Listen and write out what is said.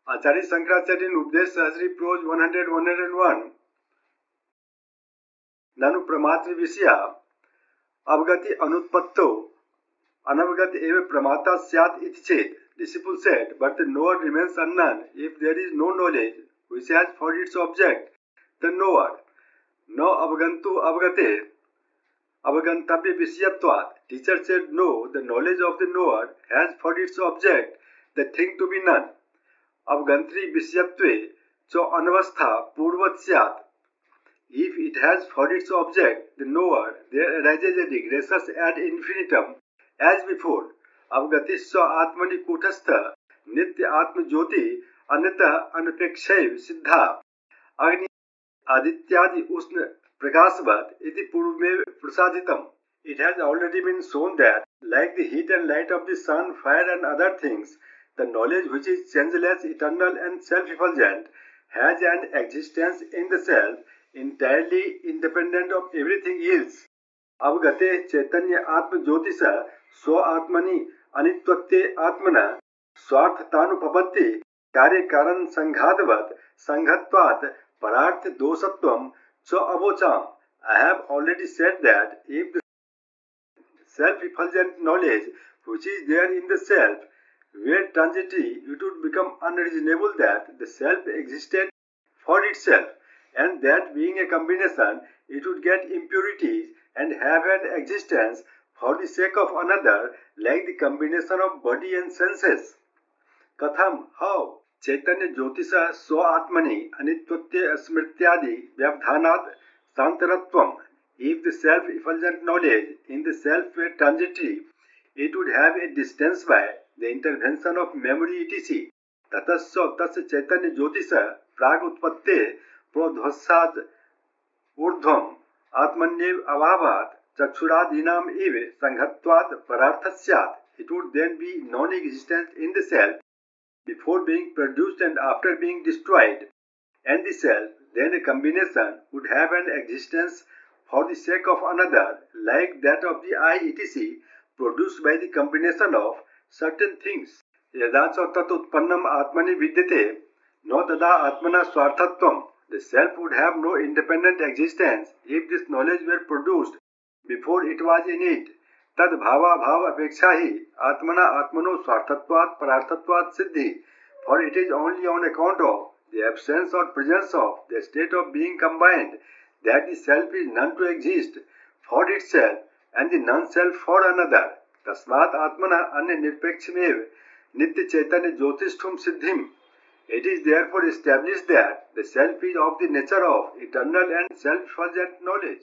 Acharya Shankara said in Updesh Sahasri Prose 100-101, Nanu Pramatri Visya Avgati Anutpatto Anavgat eva pramata syat iti chet. Disciple said, but the knower remains unknown if there is no knowledge which has for its object the knower. No avgantu avgate avgantavya visyatvat. Teacher said, no, the knowledge of the knower has for its object the thing to be known. Avgantri visyatve cho anavastha purvat syat. If it has for its object the knower, there arises a regressus ad infinitum as before. Avgatisya atmani kutastha nitya atma jyoti anita anapekshay siddha agni adityadi usna prakasvat iti purve prasaditam. It has already been shown that, like the heat and light of the sun, fire and other things, the knowledge which is changeless, eternal and self-effulgent has an existence in the self entirely independent of everything else. Avgate chaitanya atma jyotisa swa atmani anitvatte atmana swarthatanupapatti karya karan sanghadvat sanghatvat pararth dosatvam cha avocham. I have already said that if the self-effulgent knowledge which is there in the self were transitory, it would become unreasonable that the self existed for itself, and that being a combination, it would get impurities and have an existence for the sake of another, like the combination of body and senses. Katham, how? Chaitanya Jyotisa Swa Atmani Anitvatya Smrityadi Vyavdhanat Santaratvam. If the self-effulgent knowledge in the self were transitory, it would have a distance by the intervention of memory etc. Tatasya tasya Chaitanya Jyotisa Prag Utpatte Prodhvasad Urdhvam Atmanyev Avabhat Chakshuradhinam eve Sanghatvat Pararthasyat. It would then be non-existent in the self before being produced and after being destroyed, and the self, then a combination, would have an existence for the sake of another, like that of the I etc., produced by the combination of certain things. Yada cha tat utpannam atmani vidyate, no tada atmana swarthatvam. The self would have no independent existence if this knowledge were produced before it was in it. तद भावा भाव अपेक्षा ही आत्मना आत्मनो स्वार्थत्वात् परार्थत्वात् सिद्धि. For it is only on account of the absence or presence of the state of being combined that the self is known to exist for itself and the non-self for another. तस्मात् आत्मना अन्य निरपेक्षमेव नित्य चैतन्य ज्योतिष्ठुम सिद्धिम. It is therefore established that the self is of the nature of eternal and self-effulgent knowledge.